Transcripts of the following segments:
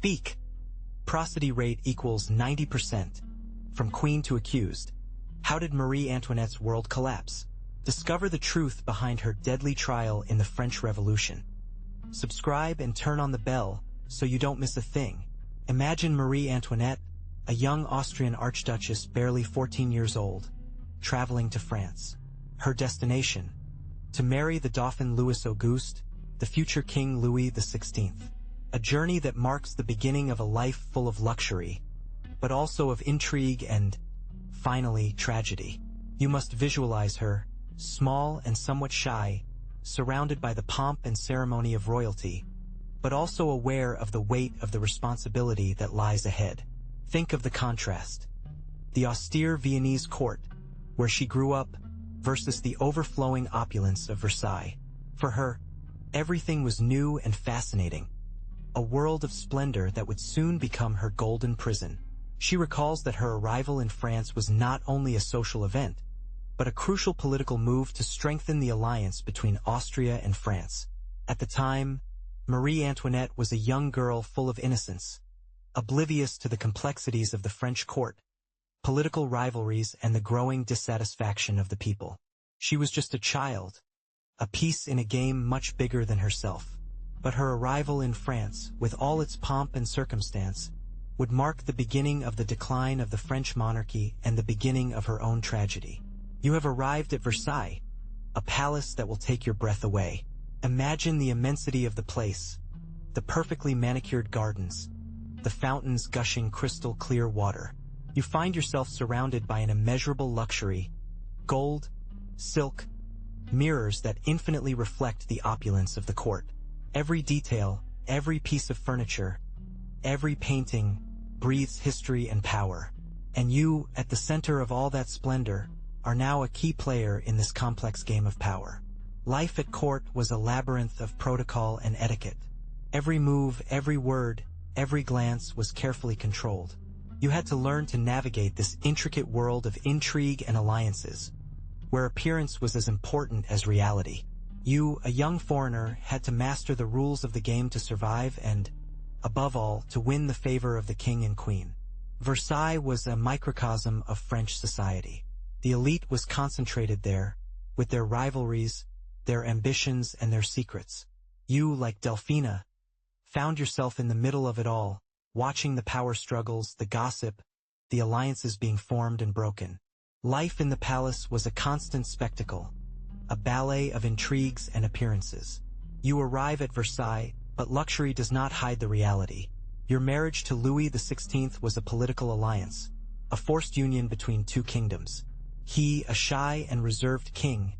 Speak. Prosody rate equals 90%. From queen to accused. How did Marie Antoinette's world collapse? Discover the truth behind her deadly trial in the French Revolution. Subscribe and turn on the bell so you don't miss a thing. Imagine Marie Antoinette, a young Austrian archduchess barely 14 years old, traveling to France. Her destination: to marry the Dauphin Louis Auguste, the future King Louis XVI. A journey that marks the beginning of a life full of luxury, but also of intrigue and, finally, tragedy. You must visualize her, small and somewhat shy, surrounded by the pomp and ceremony of royalty, but also aware of the weight of the responsibility that lies ahead. Think of the contrast. The austere Viennese court, where she grew up, versus the overflowing opulence of Versailles. For her, everything was new and fascinating, a world of splendor that would soon become her golden prison. She recalls that her arrival in France was not only a social event, but a crucial political move to strengthen the alliance between Austria and France. At the time, Marie Antoinette was a young girl full of innocence, oblivious to the complexities of the French court, political rivalries, and the growing dissatisfaction of the people. She was just a child, a piece in a game much bigger than herself. But her arrival in France, with all its pomp and circumstance, would mark the beginning of the decline of the French monarchy and the beginning of her own tragedy. You have arrived at Versailles, a palace that will take your breath away. Imagine the immensity of the place, the perfectly manicured gardens, the fountains gushing crystal clear water. You find yourself surrounded by an immeasurable luxury: gold, silk, mirrors that infinitely reflect the opulence of the court. Every detail, every piece of furniture, every painting breathes history and power. And you, at the center of all that splendor, are now a key player in this complex game of power. Life at court was a labyrinth of protocol and etiquette. Every move, every word, every glance was carefully controlled. You had to learn to navigate this intricate world of intrigue and alliances, where appearance was as important as reality. You, a young foreigner, had to master the rules of the game to survive and, above all, to win the favor of the king and queen. Versailles was a microcosm of French society. The elite was concentrated there, with their rivalries, their ambitions, and their secrets. You, like Delphina, found yourself in the middle of it all, watching the power struggles, the gossip, the alliances being formed and broken. Life in the palace was a constant spectacle, a ballet of intrigues and appearances. You arrive at Versailles, but luxury does not hide the reality. Your marriage to Louis XVI was a political alliance, a forced union between two kingdoms. He, a shy and reserved king,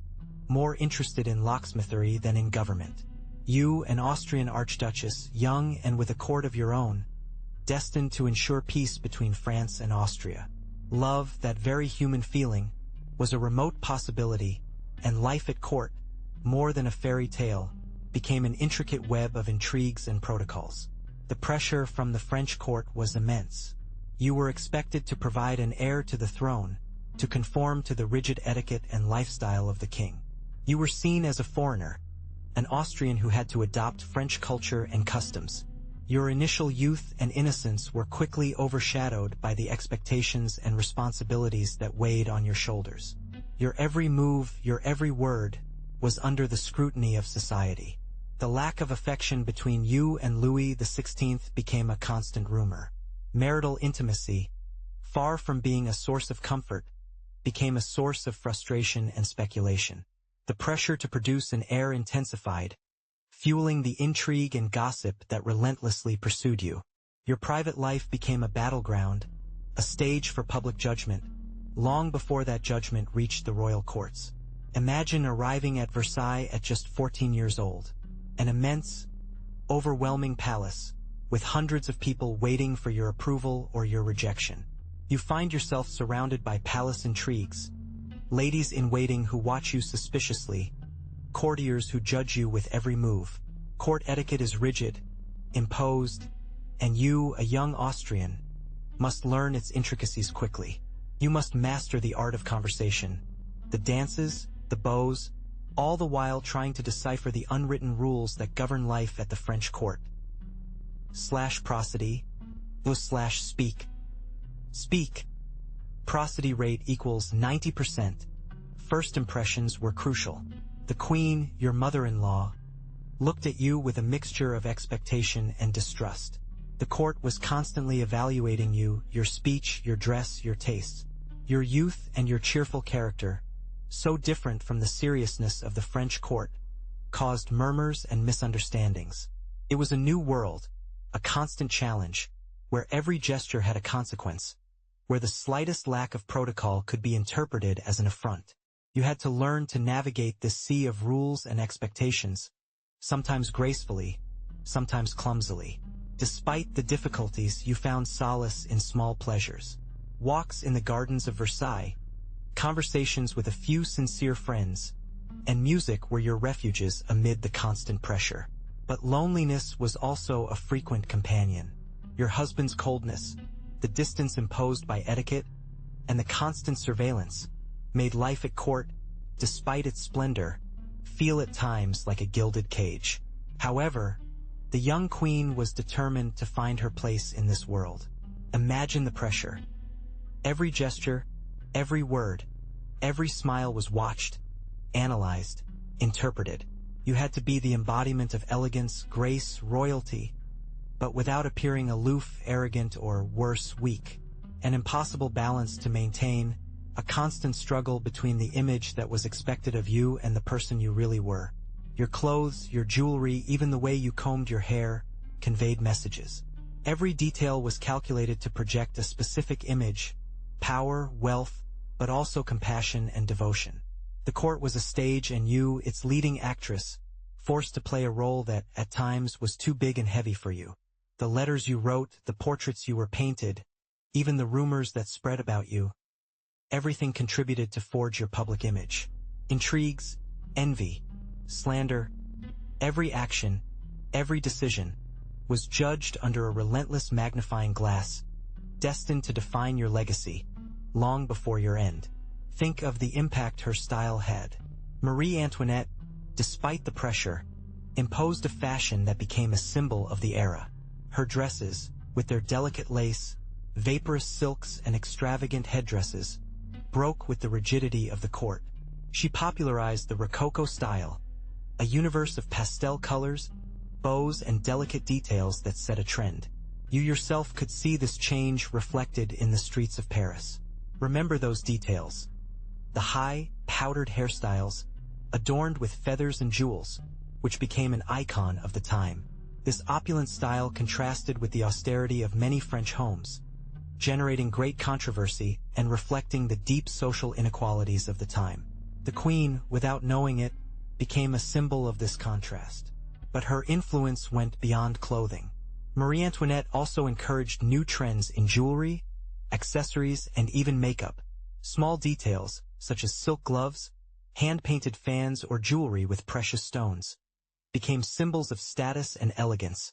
more interested in locksmithery than in government. You, an Austrian archduchess, young and with a court of your own, destined to ensure peace between France and Austria. Love, that very human feeling, was a remote possibility, and life at court, more than a fairy tale, became an intricate web of intrigues and protocols. The pressure from the French court was immense. You were expected to provide an heir to the throne, to conform to the rigid etiquette and lifestyle of the king. You were seen as a foreigner, an Austrian who had to adopt French culture and customs. Your initial youth and innocence were quickly overshadowed by the expectations and responsibilities that weighed on your shoulders. Your every move, your every word, was under the scrutiny of society. The lack of affection between you and Louis XVI became a constant rumor. Marital intimacy, far from being a source of comfort, became a source of frustration and speculation. The pressure to produce an heir intensified, fueling the intrigue and gossip that relentlessly pursued you. Your private life became a battleground, a stage for public judgment, long before that judgment reached the royal courts. Imagine arriving at Versailles at just 14 years old. An immense, overwhelming palace, with hundreds of people waiting for your approval or your rejection. You find yourself surrounded by palace intrigues, ladies-in-waiting who watch you suspiciously, courtiers who judge you with every move. Court etiquette is rigid, imposed, and you, a young Austrian, must learn its intricacies quickly. You must master the art of conversation, the dances, the bows, all the while trying to decipher the unwritten rules that govern life at the French court. slash prosody, slash speak. Speak. Prosody rate equals 90%. First impressions were crucial. The queen, your mother-in-law, looked at you with a mixture of expectation and distrust. The court was constantly evaluating you, your speech, your dress, your tastes, your youth and your cheerful character, so different from the seriousness of the French court, caused murmurs and misunderstandings. It was a new world, a constant challenge, where every gesture had a consequence, where the slightest lack of protocol could be interpreted as an affront. You had to learn to navigate this sea of rules and expectations, sometimes gracefully, sometimes clumsily. Despite the difficulties, you found solace in small pleasures. Walks in the gardens of Versailles, conversations with a few sincere friends, and music were your refuges amid the constant pressure. But loneliness was also a frequent companion. Your husband's coldness, the distance imposed by etiquette, and the constant surveillance made life at court, despite its splendor, feel at times like a gilded cage. However, the young queen was determined to find her place in this world. Imagine the pressure. Every gesture, every word, every smile was watched, analyzed, interpreted. You had to be the embodiment of elegance, grace, royalty, but without appearing aloof, arrogant, or worse, weak. An impossible balance to maintain, a constant struggle between the image that was expected of you and the person you really were. Your clothes, your jewelry, even the way you combed your hair, conveyed messages. Every detail was calculated to project a specific image, power, wealth, but also compassion and devotion. The court was a stage and you, its leading actress, forced to play a role that, at times, was too big and heavy for you. The letters you wrote, the portraits you were painted, even the rumors that spread about you, everything contributed to forge your public image. Intrigues, envy, slander, every action, every decision, was judged under a relentless magnifying glass, destined to define your legacy, long before your end. Think of the impact her style had. Marie Antoinette, despite the pressure, imposed a fashion that became a symbol of the era. Her dresses, with their delicate lace, vaporous silks, and extravagant headdresses, broke with the rigidity of the court. She popularized the Rococo style, a universe of pastel colors, bows, and delicate details that set a trend. You yourself could see this change reflected in the streets of Paris. Remember those details. The high, powdered hairstyles, adorned with feathers and jewels, which became an icon of the time. This opulent style contrasted with the austerity of many French homes, generating great controversy and reflecting the deep social inequalities of the time. The queen, without knowing it, became a symbol of this contrast. But her influence went beyond clothing. Marie Antoinette also encouraged new trends in jewelry, accessories, and even makeup. Small details, such as silk gloves, hand-painted fans, or jewelry with precious stones, became symbols of status and elegance,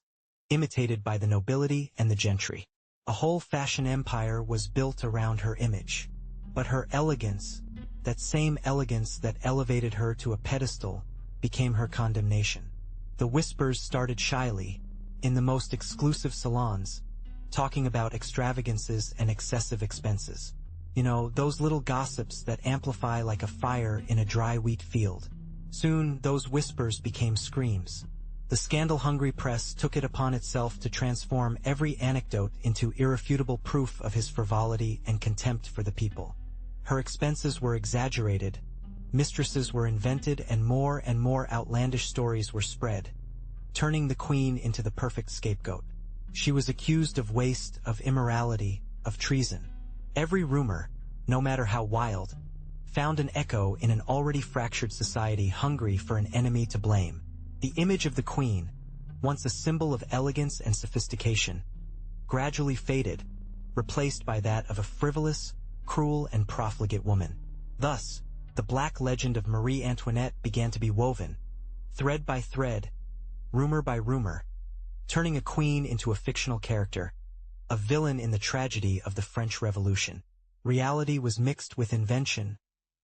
imitated by the nobility and the gentry. A whole fashion empire was built around her image. But her elegance, that same elegance that elevated her to a pedestal, became her condemnation. The whispers started shyly, in the most exclusive salons, talking about extravagances and excessive expenses. You know, those little gossips that amplify like a fire in a dry wheat field. Soon, those whispers became screams. The scandal-hungry press took it upon itself to transform every anecdote into irrefutable proof of his frivolity and contempt for the people. Her expenses were exaggerated, mistresses were invented, and more outlandish stories were spread, turning the queen into the perfect scapegoat. She was accused of waste, of immorality, of treason. Every rumor, no matter how wild, found an echo in an already fractured society hungry for an enemy to blame. The image of the queen, once a symbol of elegance and sophistication, gradually faded, replaced by that of a frivolous, cruel, and profligate woman. Thus, the black legend of Marie Antoinette began to be woven, thread by thread, rumor by rumor, turning a queen into a fictional character, a villain in the tragedy of the French Revolution. Reality was mixed with invention,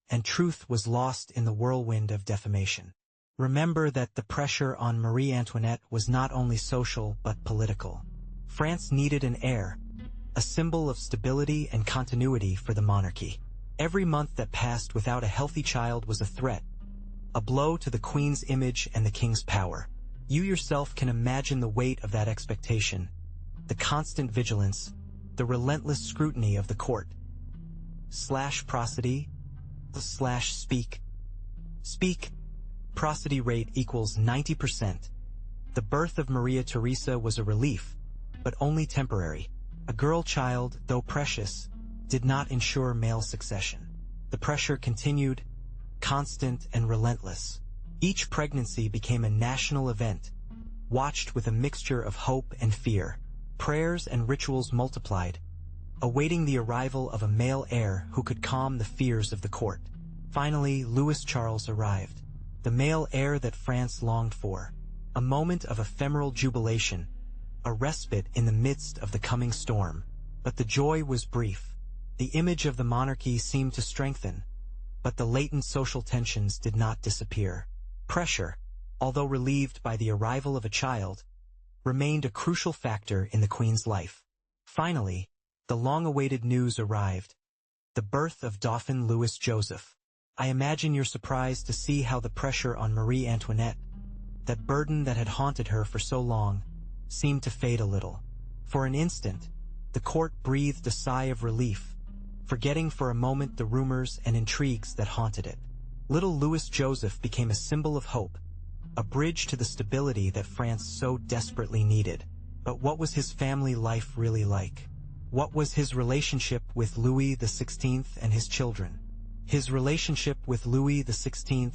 and truth was lost in the whirlwind of defamation. Remember that the pressure on Marie Antoinette was not only social but political. France needed an heir, a symbol of stability and continuity for the monarchy. Every month that passed without a healthy child was a threat, a blow to the Queen's image and the King's power. You yourself can imagine the weight of that expectation, the constant vigilance, the relentless scrutiny of the court. Prosody /speak. Speak. Prosody rate equals 90%. The birth of Maria Theresa was a relief, but only temporary. A girl child, though precious, did not ensure male succession. The pressure continued, constant and relentless. Each pregnancy became a national event, watched with a mixture of hope and fear. Prayers and rituals multiplied, awaiting the arrival of a male heir who could calm the fears of the court. Finally, Louis Charles arrived, the male heir that France longed for. A moment of ephemeral jubilation, a respite in the midst of the coming storm. But the joy was brief. The image of the monarchy seemed to strengthen, but the latent social tensions did not disappear. Pressure, although relieved by the arrival of a child, remained a crucial factor in the Queen's life. Finally, the long-awaited news arrived, the birth of Dauphin Louis Joseph. I imagine you're surprised to see how the pressure on Marie Antoinette, that burden that had haunted her for so long, seemed to fade a little. For an instant, the court breathed a sigh of relief, forgetting for a moment the rumors and intrigues that haunted it. Little Louis Joseph became a symbol of hope, a bridge to the stability that France so desperately needed. But what was his family life really like? What was his relationship with Louis XVI and his children? His relationship with Louis XVI,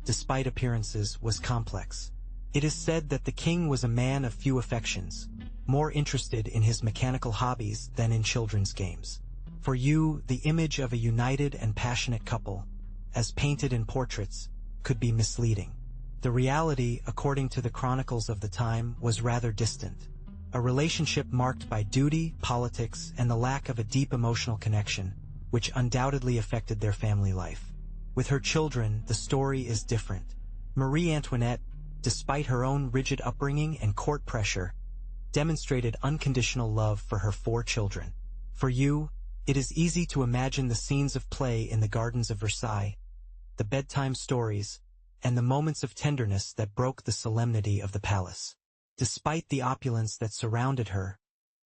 despite appearances, was complex. It is said that the king was a man of few affections, more interested in his mechanical hobbies than in children's games. For you, the image of a united and passionate couple, as painted in portraits, could be misleading. The reality, according to the chronicles of the time, was rather distant. A relationship marked by duty, politics, and the lack of a deep emotional connection, which undoubtedly affected their family life. With her children, the story is different. Marie Antoinette, despite her own rigid upbringing and court pressure, demonstrated unconditional love for her 4 children. For you, it is easy to imagine the scenes of play in the gardens of Versailles, the bedtime stories, and the moments of tenderness that broke the solemnity of the palace. Despite the opulence that surrounded her,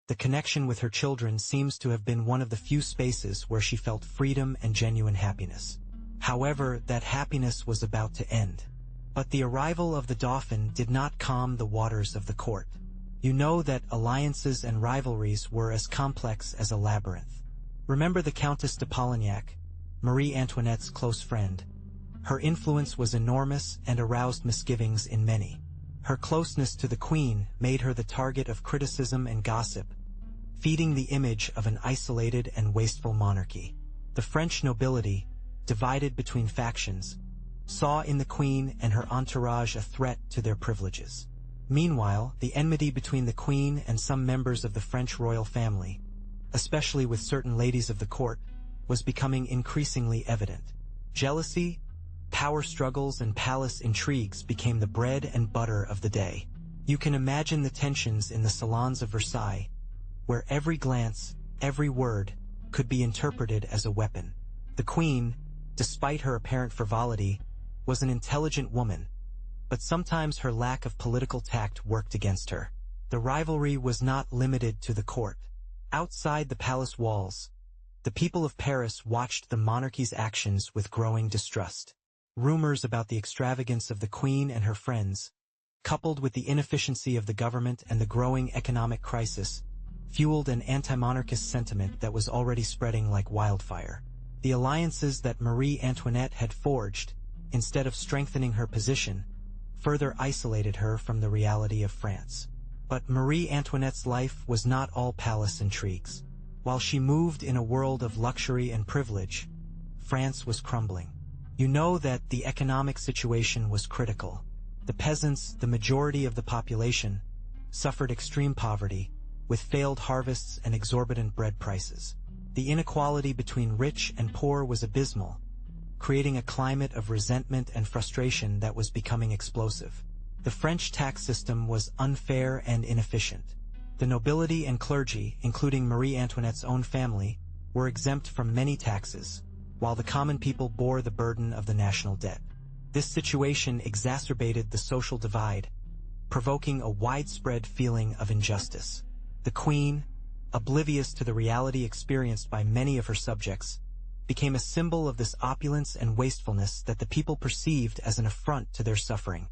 the connection with her children seems to have been one of the few spaces where she felt freedom and genuine happiness. However, that happiness was about to end. But the arrival of the Dauphin did not calm the waters of the court. You know that alliances and rivalries were as complex as a labyrinth. Remember the Countess de Polignac, Marie Antoinette's close friend. Her influence was enormous and aroused misgivings in many. Her closeness to the Queen made her the target of criticism and gossip, feeding the image of an isolated and wasteful monarchy. The French nobility, divided between factions, saw in the Queen and her entourage a threat to their privileges. Meanwhile, the enmity between the Queen and some members of the French royal family, especially with certain ladies of the court, was becoming increasingly evident. Jealousy, power struggles, and palace intrigues became the bread and butter of the day. You can imagine the tensions in the salons of Versailles, where every glance, every word, could be interpreted as a weapon. The Queen, despite her apparent frivolity, was an intelligent woman, but sometimes her lack of political tact worked against her. The rivalry was not limited to the court. Outside the palace walls, the people of Paris watched the monarchy's actions with growing distrust. Rumors about the extravagance of the Queen and her friends, coupled with the inefficiency of the government and the growing economic crisis, fueled an anti-monarchist sentiment that was already spreading like wildfire. The alliances that Marie Antoinette had forged, instead of strengthening her position, further isolated her from the reality of France. But Marie Antoinette's life was not all palace intrigues. While she moved in a world of luxury and privilege, France was crumbling. You know that the economic situation was critical. The peasants, the majority of the population, suffered extreme poverty, with failed harvests and exorbitant bread prices. The inequality between rich and poor was abysmal, creating a climate of resentment and frustration that was becoming explosive. The French tax system was unfair and inefficient. The nobility and clergy, including Marie Antoinette's own family, were exempt from many taxes, while the common people bore the burden of the national debt. This situation exacerbated the social divide, provoking a widespread feeling of injustice. The Queen, oblivious to the reality experienced by many of her subjects, became a symbol of this opulence and wastefulness that the people perceived as an affront to their suffering.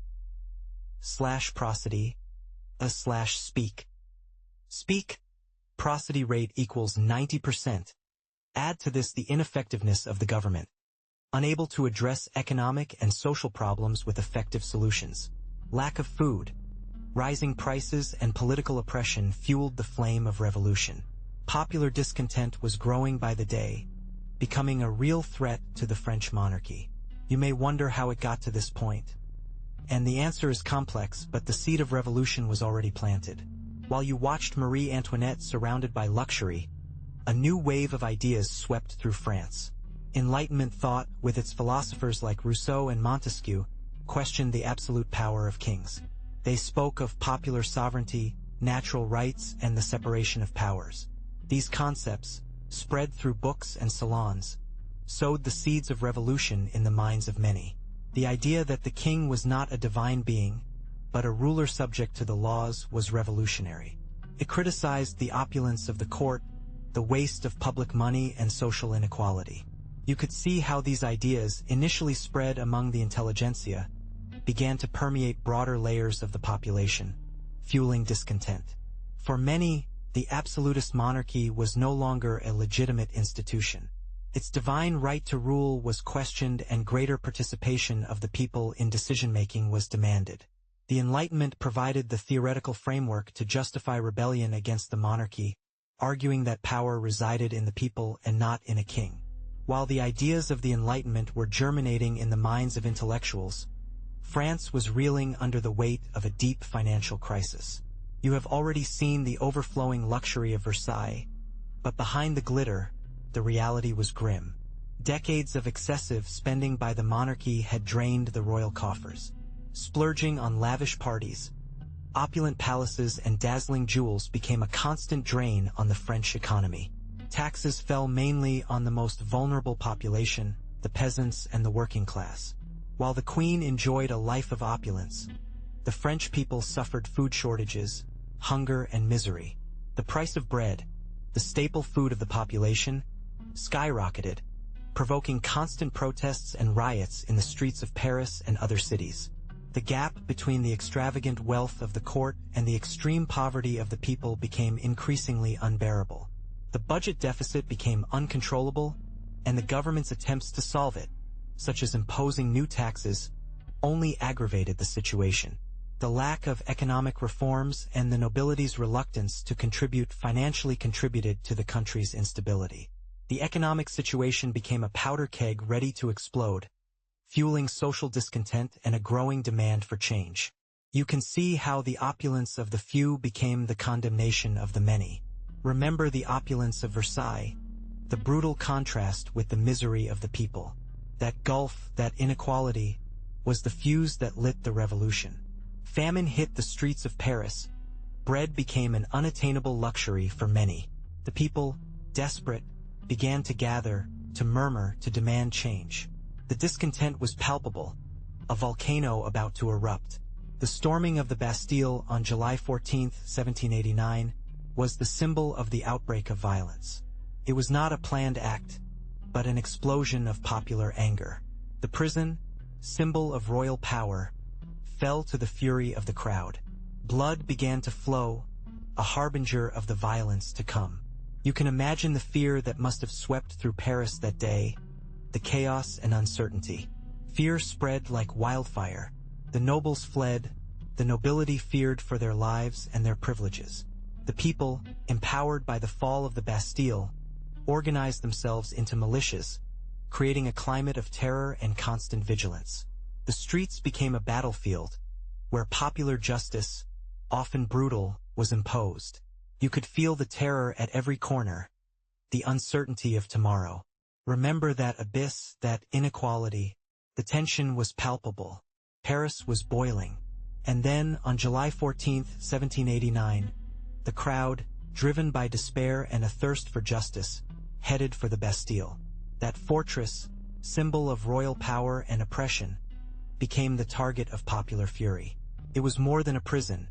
Prosody, speak. Speak, prosody rate equals 90%. Add to this the ineffectiveness of the government, unable to address economic and social problems with effective solutions. Lack of food, rising prices, and political oppression fueled the flame of revolution. Popular discontent was growing by the day, becoming a real threat to the French monarchy. You may wonder how it got to this point. And the answer is complex, but the seed of revolution was already planted. While you watched Marie Antoinette surrounded by luxury, a new wave of ideas swept through France. Enlightenment thought, with its philosophers like Rousseau and Montesquieu, questioned the absolute power of kings. They spoke of popular sovereignty, natural rights, and the separation of powers. These concepts, spread through books and salons, sowed the seeds of revolution in the minds of many. The idea that the king was not a divine being, but a ruler subject to the laws, was revolutionary. It criticized the opulence of the court, the waste of public money, and social inequality. You could see how these ideas, initially spread among the intelligentsia, began to permeate broader layers of the population, fueling discontent. For many, the absolutist monarchy was no longer a legitimate institution. Its divine right to rule was questioned, and greater participation of the people in decision-making was demanded. The Enlightenment provided the theoretical framework to justify rebellion against the monarchy, arguing that power resided in the people and not in a king. While the ideas of the Enlightenment were germinating in the minds of intellectuals, France was reeling under the weight of a deep financial crisis. You have already seen the overflowing luxury of Versailles, but behind the glitter, the reality was grim. Decades of excessive spending by the monarchy had drained the royal coffers. Splurging on lavish parties, opulent palaces, and dazzling jewels became a constant drain on the French economy. Taxes fell mainly on the most vulnerable population, the peasants and the working class. While the Queen enjoyed a life of opulence, the French people suffered food shortages, hunger, and misery. The price of bread, the staple food of the population, skyrocketed, provoking constant protests and riots in the streets of Paris and other cities. The gap between the extravagant wealth of the court and the extreme poverty of the people became increasingly unbearable. The budget deficit became uncontrollable, and the government's attempts to solve it, such as imposing new taxes, only aggravated the situation. The lack of economic reforms and the nobility's reluctance to contribute financially contributed to the country's instability. The economic situation became a powder keg ready to explode, fueling social discontent and a growing demand for change. You can see how the opulence of the few became the condemnation of the many. Remember the opulence of Versailles, the brutal contrast with the misery of the people. That gulf, that inequality, was the fuse that lit the revolution. Famine hit the streets of Paris. Bread became an unattainable luxury for many. The people, desperate, began to gather, to murmur, to demand change. The discontent was palpable, a volcano about to erupt. The storming of the Bastille on July 14, 1789, was the symbol of the outbreak of violence. It was not a planned act, but an explosion of popular anger. The prison, symbol of royal power, fell to the fury of the crowd. Blood began to flow, a harbinger of the violence to come. You can imagine the fear that must have swept through Paris that day, the chaos and uncertainty. Fear spread like wildfire. The nobles fled, the nobility feared for their lives and their privileges. The people, empowered by the fall of the Bastille, organized themselves into militias, creating a climate of terror and constant vigilance. The streets became a battlefield, where popular justice, often brutal, was imposed. You could feel the terror at every corner, the uncertainty of tomorrow. Remember that abyss, that inequality. The tension was palpable. Paris was boiling. And then, on July 14, 1789, the crowd, driven by despair and a thirst for justice, headed for the Bastille. That fortress, symbol of royal power and oppression, became the target of popular fury. It was more than a prison.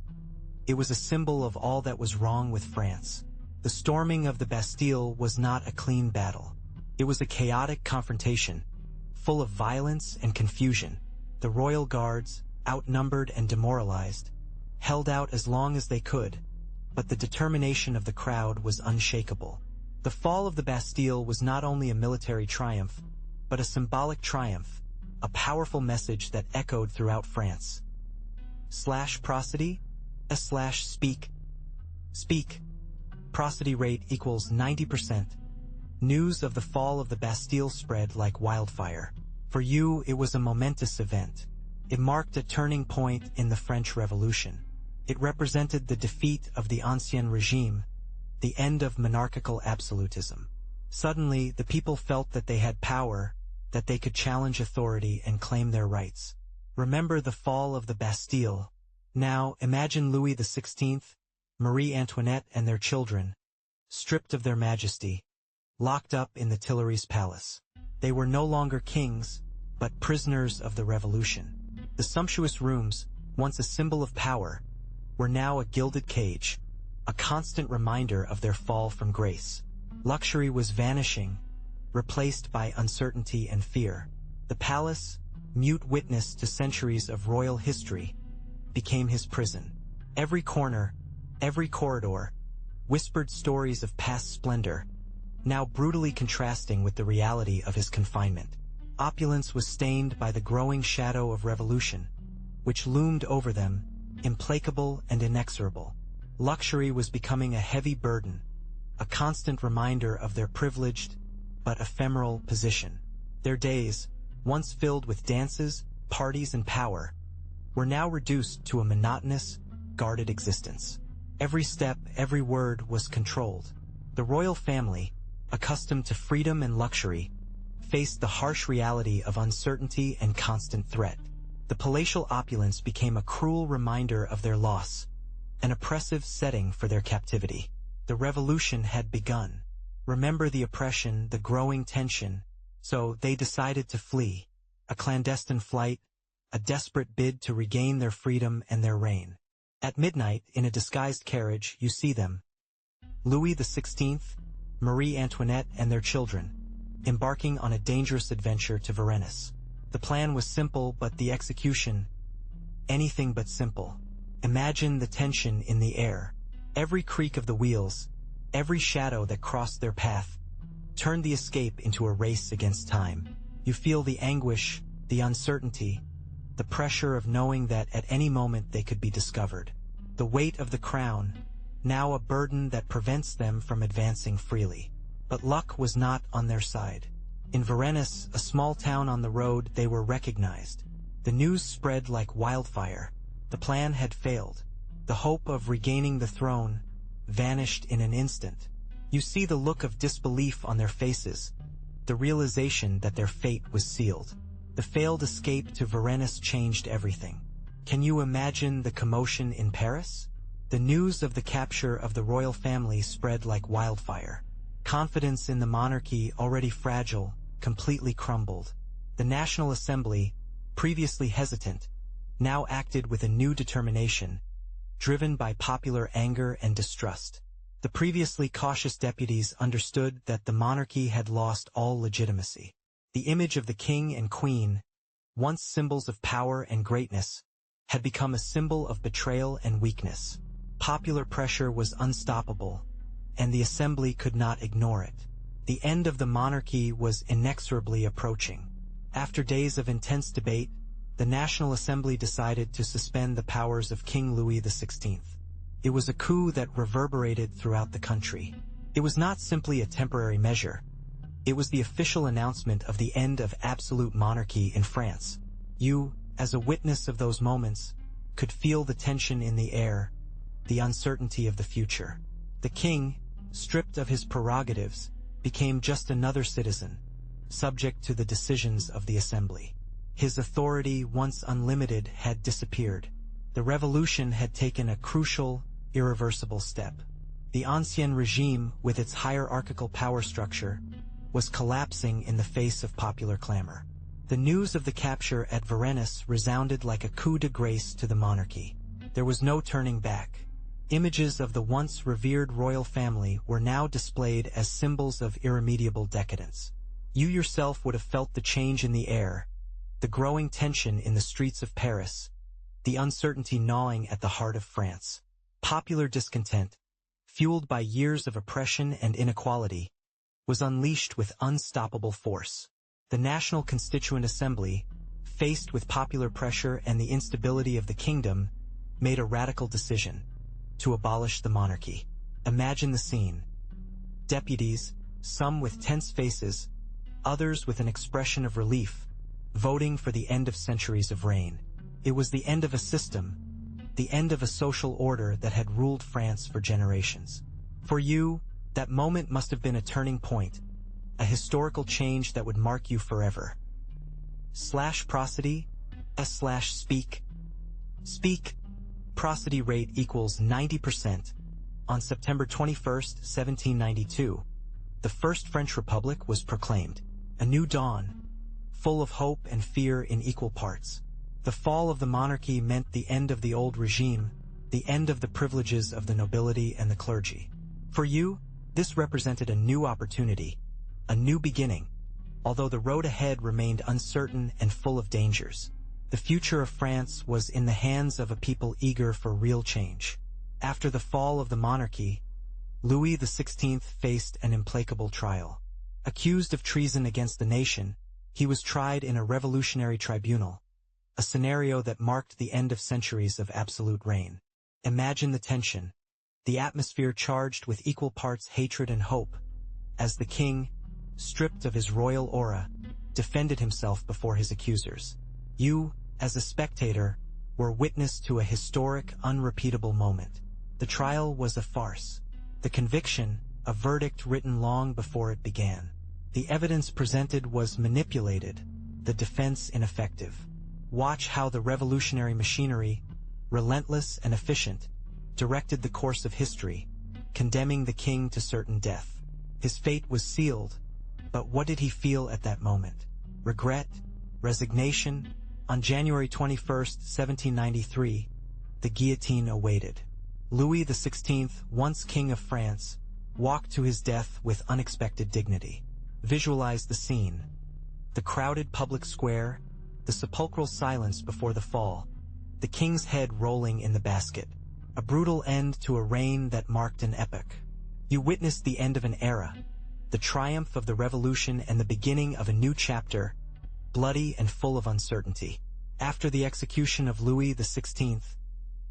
It was a symbol of all that was wrong with France. The storming of the Bastille was not a clean battle. It was a chaotic confrontation, full of violence and confusion. The royal guards, outnumbered and demoralized, held out as long as they could, but the determination of the crowd was unshakable. The fall of the Bastille was not only a military triumph, but a symbolic triumph, a powerful message that echoed throughout France. Prosody? Speak. Speak. Prosody rate equals 90%. News of the fall of the Bastille spread like wildfire. For you, it was a momentous event. It marked a turning point in the French Revolution. It represented the defeat of the Ancien Regime, the end of monarchical absolutism. Suddenly, the people felt that they had power, that they could challenge authority and claim their rights. Remember the fall of the Bastille. Now, imagine Louis XVI, Marie Antoinette and their children, stripped of their majesty, locked up in the Tuileries Palace. They were no longer kings, but prisoners of the revolution. The sumptuous rooms, once a symbol of power, were now a gilded cage, a constant reminder of their fall from grace. Luxury was vanishing, replaced by uncertainty and fear. The palace, mute witness to centuries of royal history, became his prison. Every corner, every corridor, whispered stories of past splendor, now brutally contrasting with the reality of his confinement. Opulence was stained by the growing shadow of revolution, which loomed over them, implacable and inexorable. Luxury was becoming a heavy burden, a constant reminder of their privileged but ephemeral position. Their days, once filled with dances, parties, and power, were now reduced to a monotonous, guarded existence. Every step, every word was controlled. The royal family, accustomed to freedom and luxury, faced the harsh reality of uncertainty and constant threat. The palatial opulence became a cruel reminder of their loss, an oppressive setting for their captivity. The revolution had begun. Remember the oppression, the growing tension, so they decided to flee. A clandestine flight, a desperate bid to regain their freedom and their reign. At midnight, in a disguised carriage, you see them. Louis XVI, Marie Antoinette and their children, embarking on a dangerous adventure to Varennes. The plan was simple, but the execution, anything but simple. Imagine the tension in the air. Every creak of the wheels, every shadow that crossed their path, turned the escape into a race against time. You feel the anguish, the uncertainty, the pressure of knowing that at any moment they could be discovered. The weight of the crown, now a burden that prevents them from advancing freely. But luck was not on their side. In Varennes, a small town on the road, they were recognized. The news spread like wildfire. The plan had failed. The hope of regaining the throne vanished in an instant. You see the look of disbelief on their faces, the realization that their fate was sealed. The failed escape to Varennes changed everything. Can you imagine the commotion in Paris? The news of the capture of the royal family spread like wildfire. Confidence in the monarchy, already fragile, completely crumbled. The National Assembly, previously hesitant, now acted with a new determination, driven by popular anger and distrust. The previously cautious deputies understood that the monarchy had lost all legitimacy. The image of the king and queen, once symbols of power and greatness, had become a symbol of betrayal and weakness. Popular pressure was unstoppable, and the assembly could not ignore it. The end of the monarchy was inexorably approaching. After days of intense debate, the National Assembly decided to suspend the powers of King Louis XVI. It was a coup that reverberated throughout the country. It was not simply a temporary measure. It was the official announcement of the end of absolute monarchy in France. You, as a witness of those moments, could feel the tension in the air, the uncertainty of the future. The king, stripped of his prerogatives, became just another citizen, subject to the decisions of the assembly. His authority, once unlimited, had disappeared. The revolution had taken a crucial, irreversible step. The Ancien regime, with its hierarchical power structure, was collapsing in the face of popular clamor. The news of the capture at Varennes resounded like a coup de grace to the monarchy. There was no turning back. Images of the once revered royal family were now displayed as symbols of irremediable decadence. You yourself would have felt the change in the air, the growing tension in the streets of Paris, the uncertainty gnawing at the heart of France. Popular discontent, fueled by years of oppression and inequality, was unleashed with unstoppable force. The National Constituent Assembly, faced with popular pressure and the instability of the kingdom, made a radical decision: to abolish the monarchy. Imagine the scene. Deputies, some with tense faces, others with an expression of relief, voting for the end of centuries of reign. It was the end of a system, the end of a social order that had ruled France for generations. For you, that moment must have been a turning point, a historical change that would mark you forever. Prosody, speak. Speak. Prosody rate equals 90%. On September 21st, 1792, the First French Republic was proclaimed. A new dawn, full of hope and fear in equal parts. The fall of the monarchy meant the end of the old regime, the end of the privileges of the nobility and the clergy. For you, this represented a new opportunity, a new beginning, although the road ahead remained uncertain and full of dangers. The future of France was in the hands of a people eager for real change. After the fall of the monarchy, Louis XVI faced an implacable trial. Accused of treason against the nation, he was tried in a revolutionary tribunal, a scenario that marked the end of centuries of absolute reign. Imagine the tension, the atmosphere charged with equal parts hatred and hope, as the king, stripped of his royal aura, defended himself before his accusers. You, as a spectator, were witness to a historic, unrepeatable moment. The trial was a farce. The conviction, a verdict written long before it began. The evidence presented was manipulated, the defense ineffective. Watch how the revolutionary machinery, relentless and efficient, directed the course of history, condemning the king to certain death. His fate was sealed, but what did he feel at that moment? Regret? Resignation? On January 21st, 1793, the guillotine awaited. Louis XVI, once King of France, walked to his death with unexpected dignity. Visualize the scene. The crowded public square, the sepulchral silence before the fall, the king's head rolling in the basket. A brutal end to a reign that marked an epoch. You witnessed the end of an era, the triumph of the revolution and the beginning of a new chapter, bloody and full of uncertainty. After the execution of Louis XVI,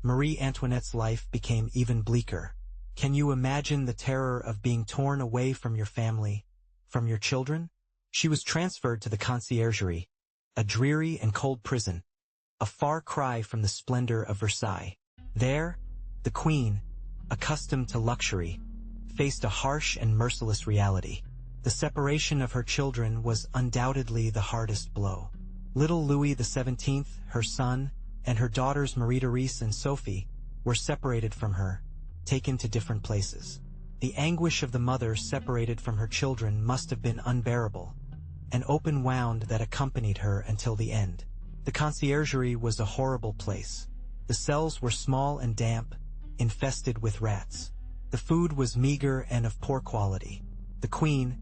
Marie Antoinette's life became even bleaker. Can you imagine the terror of being torn away from your family, from your children? She was transferred to the Conciergerie, a dreary and cold prison, a far cry from the splendor of Versailles. There, the queen, accustomed to luxury, faced a harsh and merciless reality. The separation of her children was undoubtedly the hardest blow. Little Louis XVII, her son, and her daughters Marie-Therese and Sophie were separated from her, taken to different places. The anguish of the mother separated from her children must have been unbearable, an open wound that accompanied her until the end. The Conciergerie was a horrible place. The cells were small and damp, infested with rats. The food was meager and of poor quality. The queen,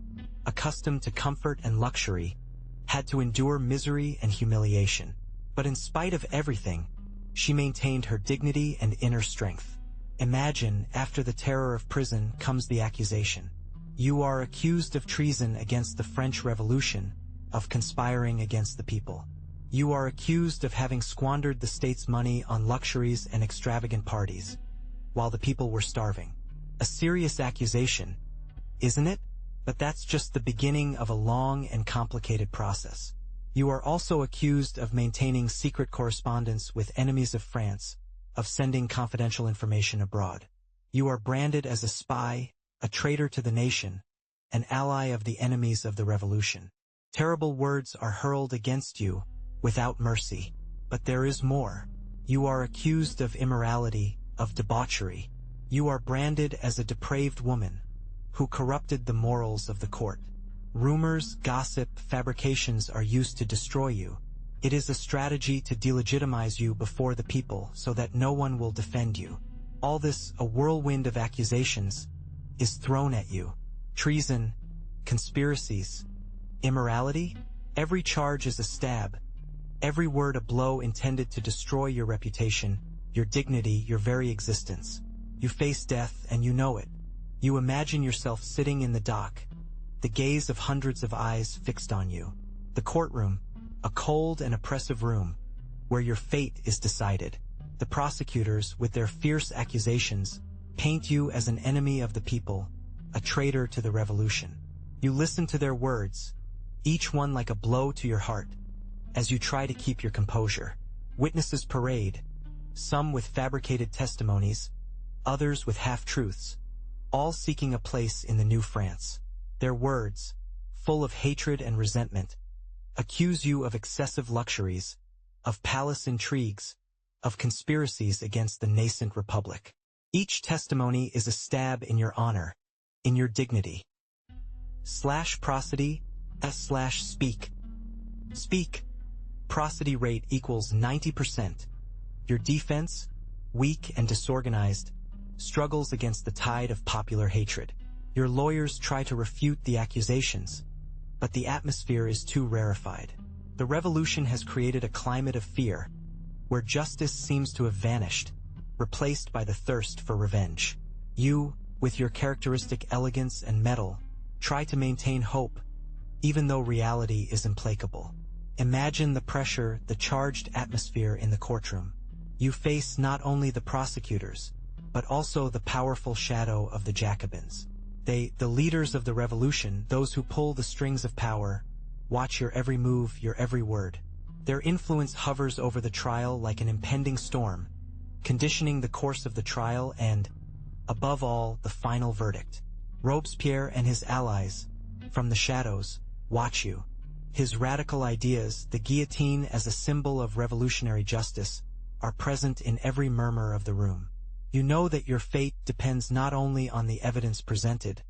accustomed to comfort and luxury, had to endure misery and humiliation. But in spite of everything, she maintained her dignity and inner strength. Imagine, after the terror of prison comes the accusation. You are accused of treason against the French Revolution, of conspiring against the people. You are accused of having squandered the state's money on luxuries and extravagant parties, while the people were starving. A serious accusation, isn't it? But that's just the beginning of a long and complicated process. You are also accused of maintaining secret correspondence with enemies of France, of sending confidential information abroad. You are branded as a spy, a traitor to the nation, an ally of the enemies of the revolution. Terrible words are hurled against you without mercy. But there is more. You are accused of immorality, of debauchery. You are branded as a depraved woman who corrupted the morals of the court. Rumors, gossip, fabrications are used to destroy you. It is a strategy to delegitimize you before the people so that no one will defend you. All this, a whirlwind of accusations, is thrown at you. Treason, conspiracies, immorality. Every charge is a stab. Every word a blow intended to destroy your reputation, your dignity, your very existence. You face death and you know it. You imagine yourself sitting in the dock, the gaze of hundreds of eyes fixed on you. The courtroom, a cold and oppressive room, where your fate is decided. The prosecutors, with their fierce accusations, paint you as an enemy of the people, a traitor to the revolution. You listen to their words, each one like a blow to your heart, as you try to keep your composure. Witnesses parade, some with fabricated testimonies, others with half-truths, all seeking a place in the new France. Their words, full of hatred and resentment, accuse you of excessive luxuries, of palace intrigues, of conspiracies against the nascent republic. Each testimony is a stab in your honor, in your dignity. Prosody, speak. Speak. Prosody rate equals 90%. Your defense, weak and disorganized, struggles against the tide of popular hatred. Your lawyers try to refute the accusations, but the atmosphere is too rarefied. The revolution has created a climate of fear, where justice seems to have vanished, replaced by the thirst for revenge. You, with your characteristic elegance and mettle, try to maintain hope, even though reality is implacable. Imagine the pressure, the charged atmosphere in the courtroom. You face not only the prosecutors, but also the powerful shadow of the Jacobins. They, the leaders of the revolution, those who pull the strings of power, watch your every move, your every word. Their influence hovers over the trial like an impending storm, conditioning the course of the trial and, above all, the final verdict. Robespierre and his allies, from the shadows, watch you. His radical ideas, the guillotine as a symbol of revolutionary justice, are present in every murmur of the room. You know that your fate depends not only on the evidence presented,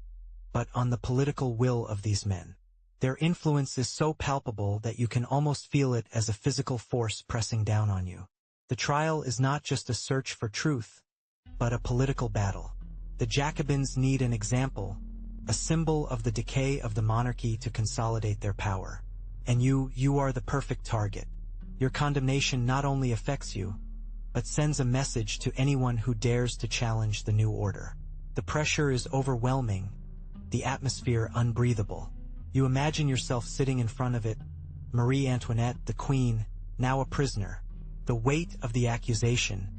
but on the political will of these men. Their influence is so palpable that you can almost feel it as a physical force pressing down on you. The trial is not just a search for truth, but a political battle. The Jacobins need an example, a symbol of the decay of the monarchy to consolidate their power. And you are the perfect target. Your condemnation not only affects you, but sends a message to anyone who dares to challenge the new order. The pressure is overwhelming, the atmosphere unbreathable. You imagine yourself sitting in front of it, Marie Antoinette, the queen, now a prisoner. The weight of the accusation,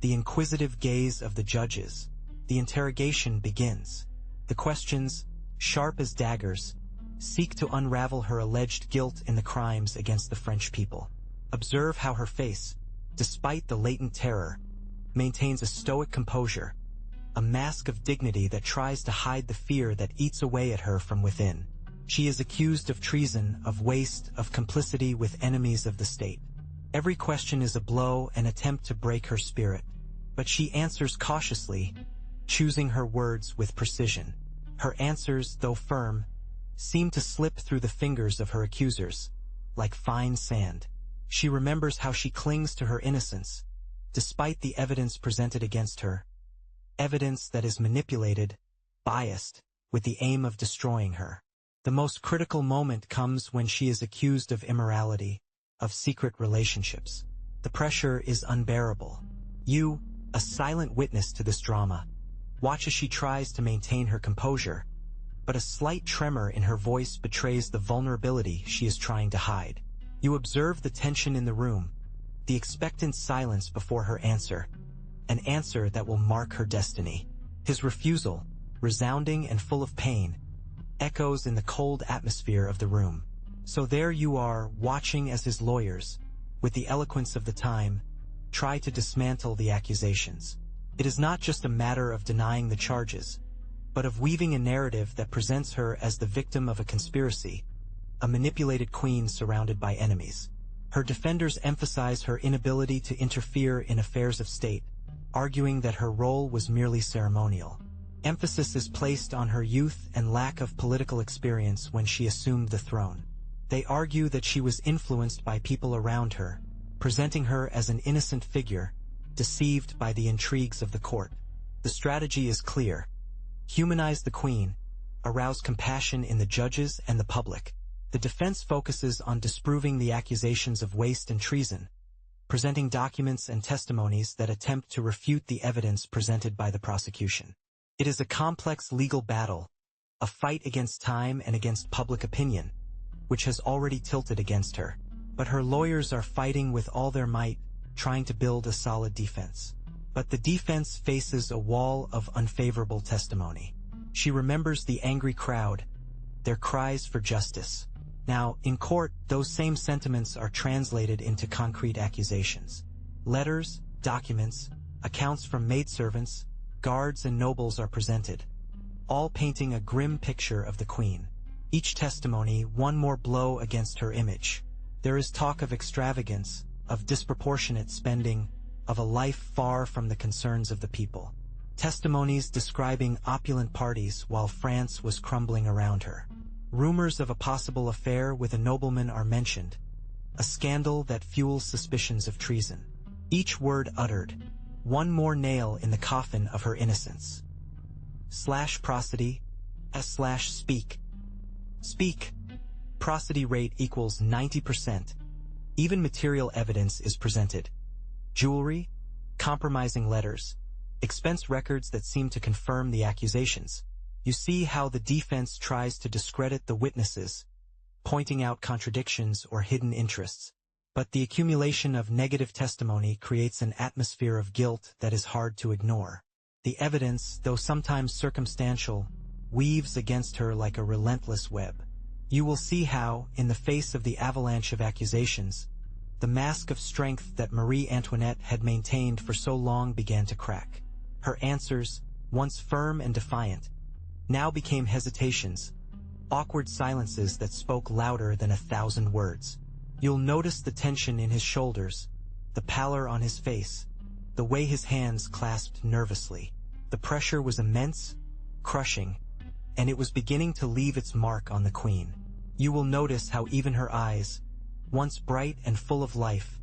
the inquisitive gaze of the judges. The interrogation begins. The questions, sharp as daggers, seek to unravel her alleged guilt in the crimes against the French people. Observe how her face, despite the latent terror, maintains a stoic composure, a mask of dignity that tries to hide the fear that eats away at her from within. She is accused of treason, of waste, of complicity with enemies of the state. Every question is a blow, an attempt to break her spirit. But she answers cautiously, choosing her words with precision. Her answers, though firm, seem to slip through the fingers of her accusers, like fine sand. She remembers how she clings to her innocence, despite the evidence presented against her, evidence that is manipulated, biased, with the aim of destroying her. The most critical moment comes when she is accused of immorality, of secret relationships. The pressure is unbearable. You, a silent witness to this drama, watch as she tries to maintain her composure, but a slight tremor in her voice betrays the vulnerability she is trying to hide. You observe the tension in the room, the expectant silence before her answer, an answer that will mark her destiny. His refusal, resounding and full of pain, echoes in the cold atmosphere of the room. So there you are, watching as his lawyers, with the eloquence of the time, try to dismantle the accusations. It is not just a matter of denying the charges, but of weaving a narrative that presents her as the victim of a conspiracy, a manipulated queen surrounded by enemies. Her defenders emphasize her inability to interfere in affairs of state, arguing that her role was merely ceremonial. Emphasis is placed on her youth and lack of political experience when she assumed the throne. They argue that she was influenced by people around her, presenting her as an innocent figure, deceived by the intrigues of the court. The strategy is clear. Humanize the queen, arouse compassion in the judges and the public. The defense focuses on disproving the accusations of waste and treason, presenting documents and testimonies that attempt to refute the evidence presented by the prosecution. It is a complex legal battle, a fight against time and against public opinion, which has already tilted against her. But her lawyers are fighting with all their might, trying to build a solid defense. But the defense faces a wall of unfavorable testimony. She remembers the angry crowd, their cries for justice. Now, in court, those same sentiments are translated into concrete accusations. Letters, documents, accounts from maidservants, guards and nobles are presented, all painting a grim picture of the queen. Each testimony one more blow against her image. There is talk of extravagance, of disproportionate spending, of a life far from the concerns of the people. Testimonies describing opulent parties while France was crumbling around her. Rumors of a possible affair with a nobleman are mentioned, a scandal that fuels suspicions of treason. Each word uttered, one more nail in the coffin of her innocence. Prosody, speak. Speak. Prosody rate equals 90%. Even material evidence is presented. Jewelry, compromising letters, expense records that seem to confirm the accusations. You see how the defense tries to discredit the witnesses, pointing out contradictions or hidden interests. But the accumulation of negative testimony creates an atmosphere of guilt that is hard to ignore. The evidence, though sometimes circumstantial, weaves against her like a relentless web. You will see how, in the face of the avalanche of accusations, the mask of strength that Marie Antoinette had maintained for so long began to crack. Her answers, once firm and defiant, now became hesitations, awkward silences that spoke louder than 1,000 words. You'll notice the tension in his shoulders, the pallor on his face, the way his hands clasped nervously. The pressure was immense, crushing, and it was beginning to leave its mark on the queen. You will notice how even her eyes, once bright and full of life,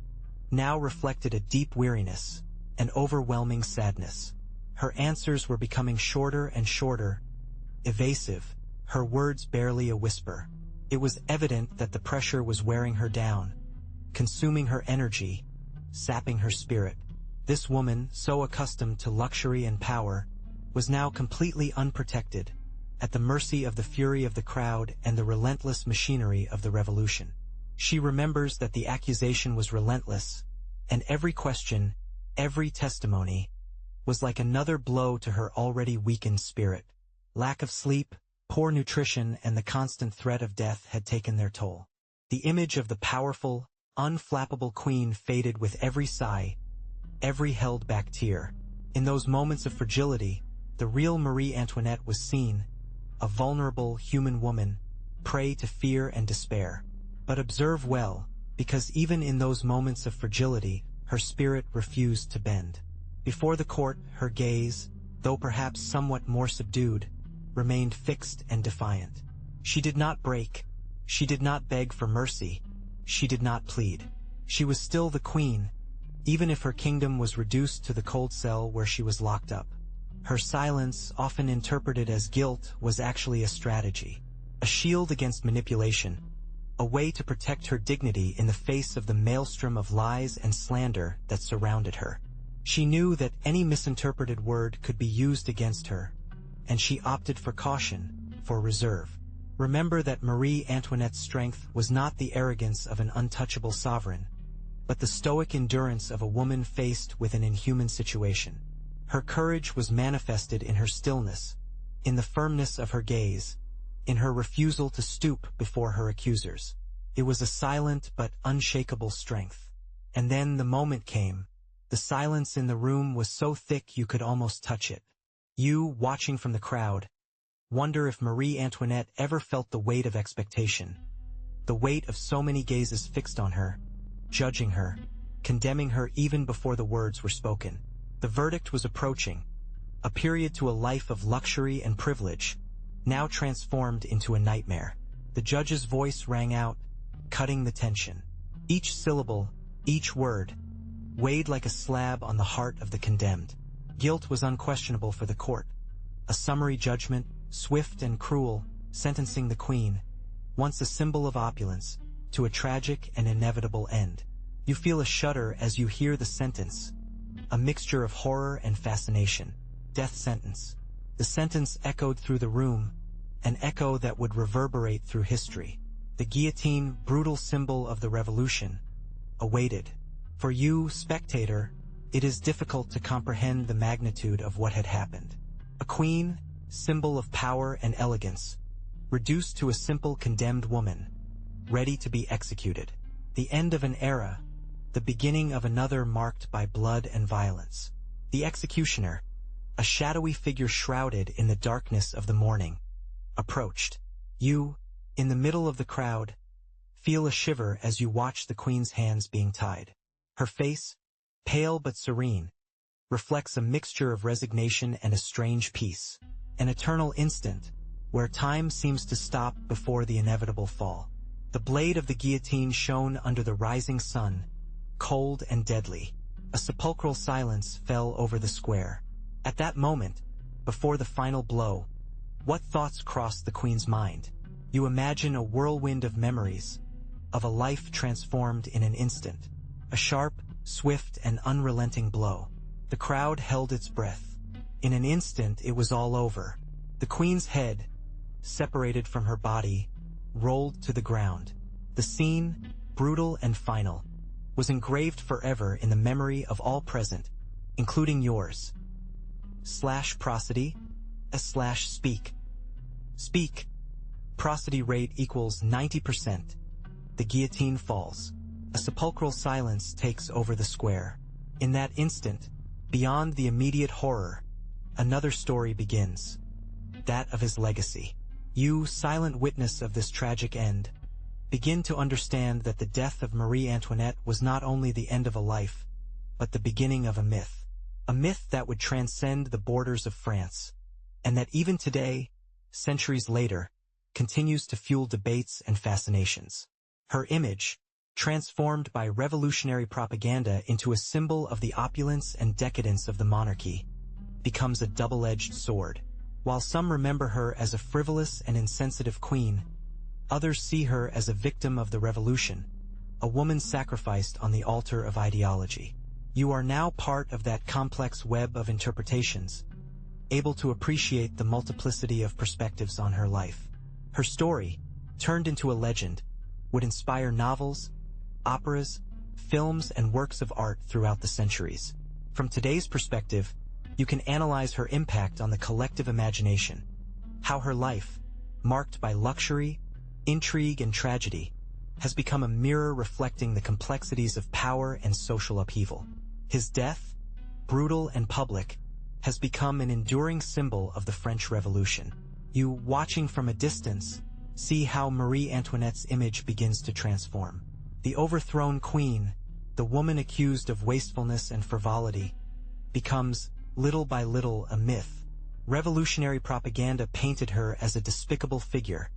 now reflected a deep weariness, an overwhelming sadness. Her answers were becoming shorter and shorter, evasive, her words barely a whisper. It was evident that the pressure was wearing her down, consuming her energy, sapping her spirit. This woman, so accustomed to luxury and power, was now completely unprotected, at the mercy of the fury of the crowd and the relentless machinery of the revolution. She remembers that the accusation was relentless, and every question, every testimony, was like another blow to her already weakened spirit. Lack of sleep, poor nutrition, and the constant threat of death had taken their toll. The image of the powerful, unflappable queen faded with every sigh, every held-back tear. In those moments of fragility, the real Marie Antoinette was seen, a vulnerable human woman, prey to fear and despair. But observe well, because even in those moments of fragility, her spirit refused to bend. Before the court, her gaze, though perhaps somewhat more subdued, remained fixed and defiant. She did not break. She did not beg for mercy. She did not plead. She was still the queen, even if her kingdom was reduced to the cold cell where she was locked up. Her silence, often interpreted as guilt, was actually a strategy, a shield against manipulation, a way to protect her dignity in the face of the maelstrom of lies and slander that surrounded her. She knew that any misinterpreted word could be used against her, and she opted for caution, for reserve. Remember that Marie Antoinette's strength was not the arrogance of an untouchable sovereign, but the stoic endurance of a woman faced with an inhuman situation. Her courage was manifested in her stillness, in the firmness of her gaze, in her refusal to stoop before her accusers. It was a silent but unshakable strength. And then the moment came. The silence in the room was so thick you could almost touch it. You, watching from the crowd, wonder if Marie Antoinette ever felt the weight of expectation, the weight of so many gazes fixed on her, judging her, condemning her even before the words were spoken. The verdict was approaching, a period to a life of luxury and privilege, now transformed into a nightmare. The judge's voice rang out, cutting the tension. Each syllable, each word, weighed like a slab on the heart of the condemned. Guilt was unquestionable for the court. A summary judgment, swift and cruel, sentencing the queen, once a symbol of opulence, to a tragic and inevitable end. You feel a shudder as you hear the sentence, a mixture of horror and fascination. Death sentence. The sentence echoed through the room, an echo that would reverberate through history. The guillotine, brutal symbol of the revolution, awaited. For you, spectator, it is difficult to comprehend the magnitude of what had happened. A queen, symbol of power and elegance, reduced to a simple condemned woman, ready to be executed. The end of an era, the beginning of another marked by blood and violence. The executioner, a shadowy figure shrouded in the darkness of the morning, approached. You, in the middle of the crowd, feel a shiver as you watch the queen's hands being tied. Her face, pale but serene, reflects a mixture of resignation and a strange peace, an eternal instant where time seems to stop before the inevitable fall. The blade of the guillotine shone under the rising sun, cold and deadly. A sepulchral silence fell over the square. At that moment, before the final blow, what thoughts crossed the queen's mind? You imagine a whirlwind of memories, of a life transformed in an instant. A sharp, swift, and unrelenting blow. The crowd held its breath. In an instant, it was all over. The queen's head, separated from her body, rolled to the ground. The scene, brutal and final, was engraved forever in the memory of all present, including yours. /prosody, /speak. Speak. Prosody rate equals 90%. The guillotine falls. A sepulchral silence takes over the square. In that instant, beyond the immediate horror, another story begins. That of his legacy. You, silent witness of this tragic end, begin to understand that the death of Marie Antoinette was not only the end of a life, but the beginning of a myth. A myth that would transcend the borders of France, and that even today, centuries later, continues to fuel debates and fascinations. Her image, transformed by revolutionary propaganda into a symbol of the opulence and decadence of the monarchy, becomes a double-edged sword. While some remember her as a frivolous and insensitive queen, others see her as a victim of the revolution, a woman sacrificed on the altar of ideology. You are now part of that complex web of interpretations, able to appreciate the multiplicity of perspectives on her life. Her story, turned into a legend, would inspire novels, operas, films, and works of art throughout the centuries. From today's perspective, you can analyze her impact on the collective imagination, how her life, marked by luxury, intrigue, and tragedy, has become a mirror reflecting the complexities of power and social upheaval. His death, brutal and public, has become an enduring symbol of the French Revolution. You, watching from a distance, see how Marie Antoinette's image begins to transform. The overthrown queen, the woman accused of wastefulness and frivolity, becomes, little by little, a myth. Revolutionary propaganda painted her as a despicable figure,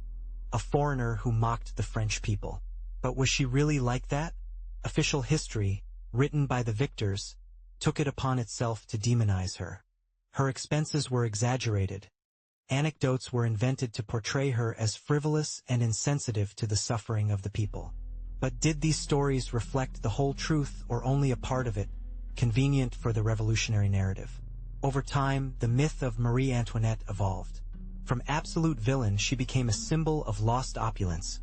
a foreigner who mocked the French people. But was she really like that? Official history, written by the victors, took it upon itself to demonize her. Her expenses were exaggerated. Anecdotes were invented to portray her as frivolous and insensitive to the suffering of the people. But did these stories reflect the whole truth or only a part of it, convenient for the revolutionary narrative? Over time, the myth of Marie Antoinette evolved. From absolute villain, she became a symbol of lost opulence,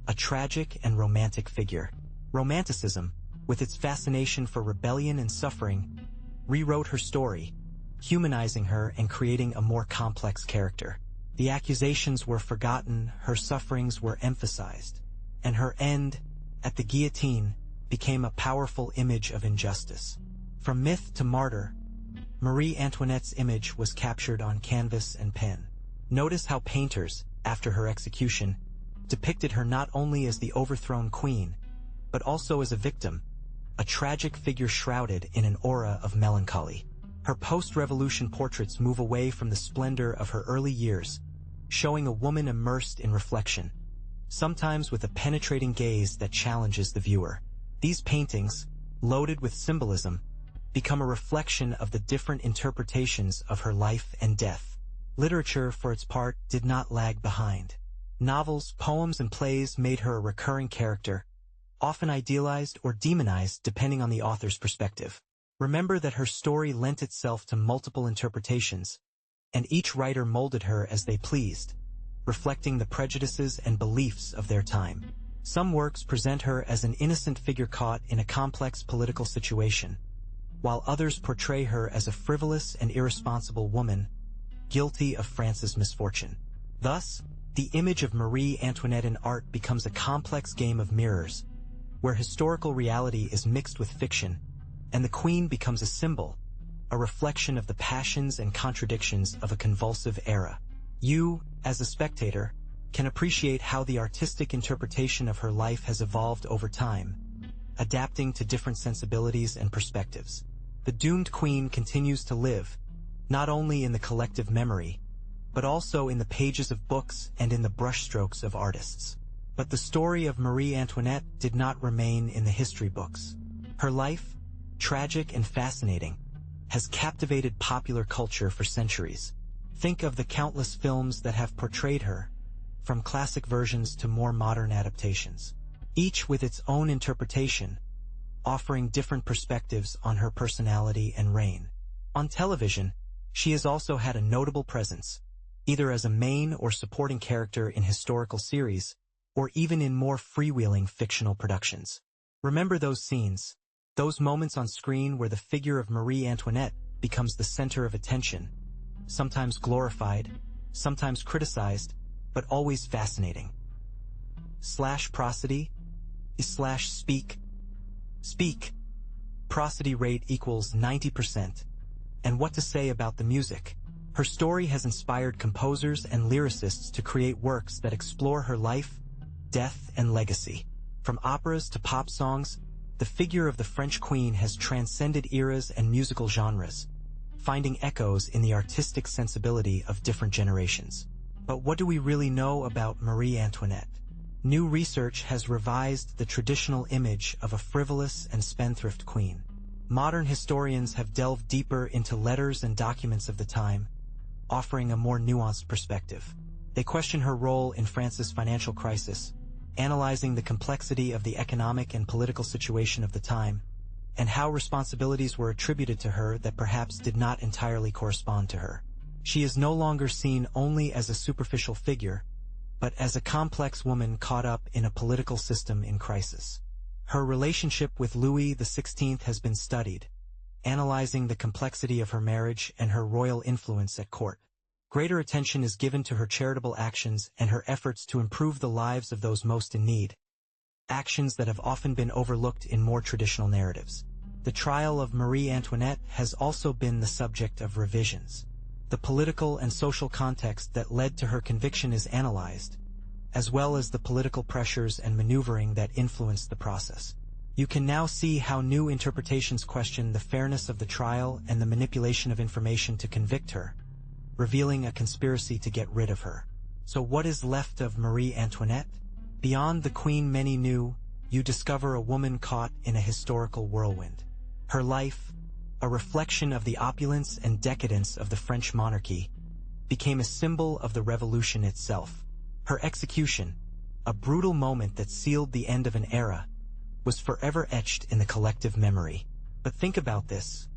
a tragic and romantic figure. Romanticism, with its fascination for rebellion and suffering, rewrote her story, humanizing her and creating a more complex character. The accusations were forgotten, her sufferings were emphasized, and her end, at the guillotine, became a powerful image of injustice. From myth to martyr, Marie Antoinette's image was captured on canvas and pen. Notice how painters, after her execution, depicted her not only as the overthrown queen, but also as a victim, a tragic figure shrouded in an aura of melancholy. Her post-revolution portraits move away from the splendor of her early years, showing a woman immersed in reflection, sometimes with a penetrating gaze that challenges the viewer. These paintings, loaded with symbolism, become a reflection of the different interpretations of her life and death. Literature, for its part, did not lag behind. Novels, poems, and plays made her a recurring character, often idealized or demonized depending on the author's perspective. Remember that her story lent itself to multiple interpretations, and each writer molded her as they pleased, reflecting the prejudices and beliefs of their time. Some works present her as an innocent figure caught in a complex political situation, while others portray her as a frivolous and irresponsible woman, guilty of France's misfortune. Thus, the image of Marie Antoinette in art becomes a complex game of mirrors, where historical reality is mixed with fiction, and the queen becomes a symbol, a reflection of the passions and contradictions of a convulsive era. You, as a spectator, can appreciate how the artistic interpretation of her life has evolved over time, adapting to different sensibilities and perspectives. The doomed queen continues to live, not only in the collective memory, but also in the pages of books and in the brushstrokes of artists. But the story of Marie Antoinette did not remain in the history books. Her life, tragic and fascinating, has captivated popular culture for centuries. Think of the countless films that have portrayed her, from classic versions to more modern adaptations, each with its own interpretation, offering different perspectives on her personality and reign. On television, she has also had a notable presence, either as a main or supporting character in historical series, or even in more freewheeling fictional productions. Remember those scenes, those moments on screen where the figure of Marie Antoinette becomes the center of attention, sometimes glorified, sometimes criticized, but always fascinating. Prosody / speak. Speak. Prosody rate equals 90%. And what to say about the music? Her story has inspired composers and lyricists to create works that explore her life, death, and legacy. From operas to pop songs, the figure of the French queen has transcended eras and musical genres, finding echoes in the artistic sensibility of different generations. But what do we really know about Marie Antoinette? New research has revised the traditional image of a frivolous and spendthrift queen. Modern historians have delved deeper into letters and documents of the time, offering a more nuanced perspective. They question her role in France's financial crisis, analyzing the complexity of the economic and political situation of the time, and how responsibilities were attributed to her that perhaps did not entirely correspond to her. She is no longer seen only as a superficial figure, but as a complex woman caught up in a political system in crisis. Her relationship with Louis XVI has been studied, analyzing the complexity of her marriage and her royal influence at court. Greater attention is given to her charitable actions and her efforts to improve the lives of those most in need, actions that have often been overlooked in more traditional narratives. The trial of Marie Antoinette has also been the subject of revisions. The political and social context that led to her conviction is analyzed, as well as the political pressures and maneuvering that influenced the process. You can now see how new interpretations question the fairness of the trial and the manipulation of information to convict her, revealing a conspiracy to get rid of her. So what is left of Marie Antoinette? Beyond the queen many knew, you discover a woman caught in a historical whirlwind. Her life, a reflection of the opulence and decadence of the French monarchy, became a symbol of the revolution itself. Her execution, a brutal moment that sealed the end of an era, was forever etched in the collective memory. But think about this.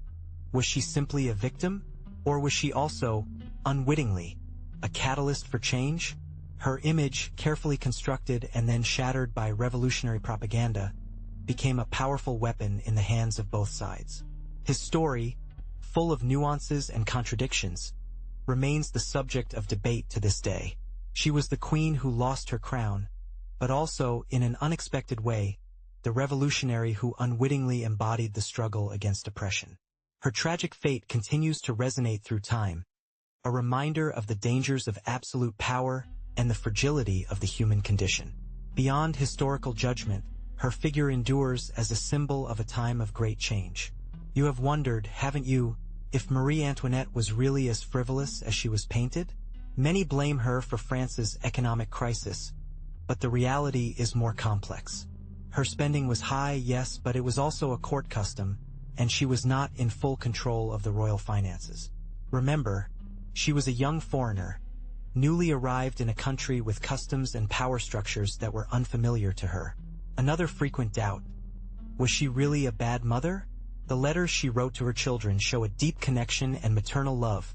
Was she simply a victim? Or was she also, unwittingly, a catalyst for change? Her image, carefully constructed and then shattered by revolutionary propaganda, became a powerful weapon in the hands of both sides. His story, full of nuances and contradictions, remains the subject of debate to this day. She was the queen who lost her crown, but also, in an unexpected way, the revolutionary who unwittingly embodied the struggle against oppression. Her tragic fate continues to resonate through time, a reminder of the dangers of absolute power and the fragility of the human condition. Beyond historical judgment, her figure endures as a symbol of a time of great change. You have wondered, haven't you, if Marie Antoinette was really as frivolous as she was painted? Many blame her for France's economic crisis, but the reality is more complex. Her spending was high, yes, but it was also a court custom, and she was not in full control of the royal finances. Remember, she was a young foreigner, newly arrived in a country with customs and power structures that were unfamiliar to her. Another frequent doubt: was she really a bad mother? The letters she wrote to her children show a deep connection and maternal love,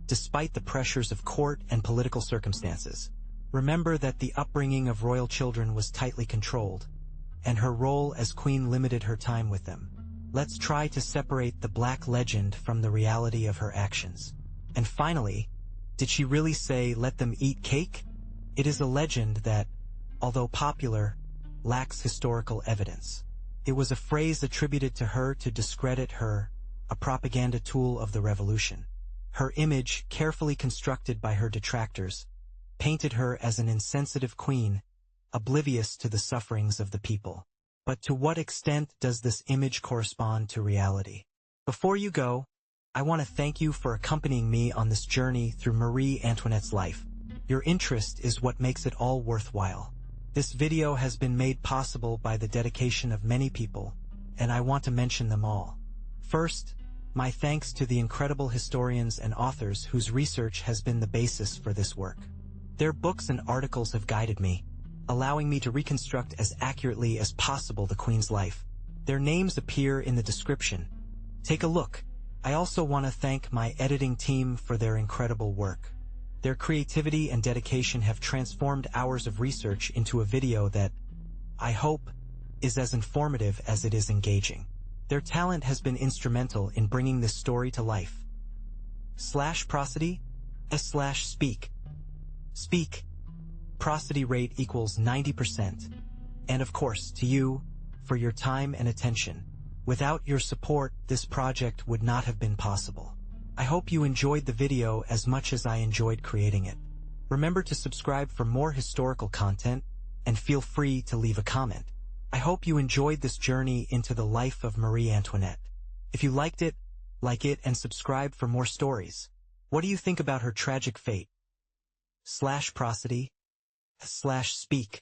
despite the pressures of court and political circumstances. Remember that the upbringing of royal children was tightly controlled, and her role as queen limited her time with them. Let's try to separate the black legend from the reality of her actions. And finally, did she really say, "Let them eat cake"? It is a legend that, although popular, lacks historical evidence. It was a phrase attributed to her to discredit her, a propaganda tool of the revolution. Her image, carefully constructed by her detractors, painted her as an insensitive queen, oblivious to the sufferings of the people. But to what extent does this image correspond to reality? Before you go, I want to thank you for accompanying me on this journey through Marie Antoinette's life. Your interest is what makes it all worthwhile. This video has been made possible by the dedication of many people, and I want to mention them all. First, my thanks to the incredible historians and authors whose research has been the basis for this work. Their books and articles have guided me, allowing me to reconstruct as accurately as possible the Queen's life. Their names appear in the description. Take a look. I also want to thank my editing team for their incredible work. Their creativity and dedication have transformed hours of research into a video that, I hope, is as informative as it is engaging. Their talent has been instrumental in bringing this story to life. /prosody /speak. Speak. Prosody rate equals 90%. And of course, to you, for your time and attention. Without your support, this project would not have been possible. I hope you enjoyed the video as much as I enjoyed creating it. Remember to subscribe for more historical content, and feel free to leave a comment. I hope you enjoyed this journey into the life of Marie Antoinette. If you liked it, like it and subscribe for more stories. What do you think about her tragic fate? /prosody /speak.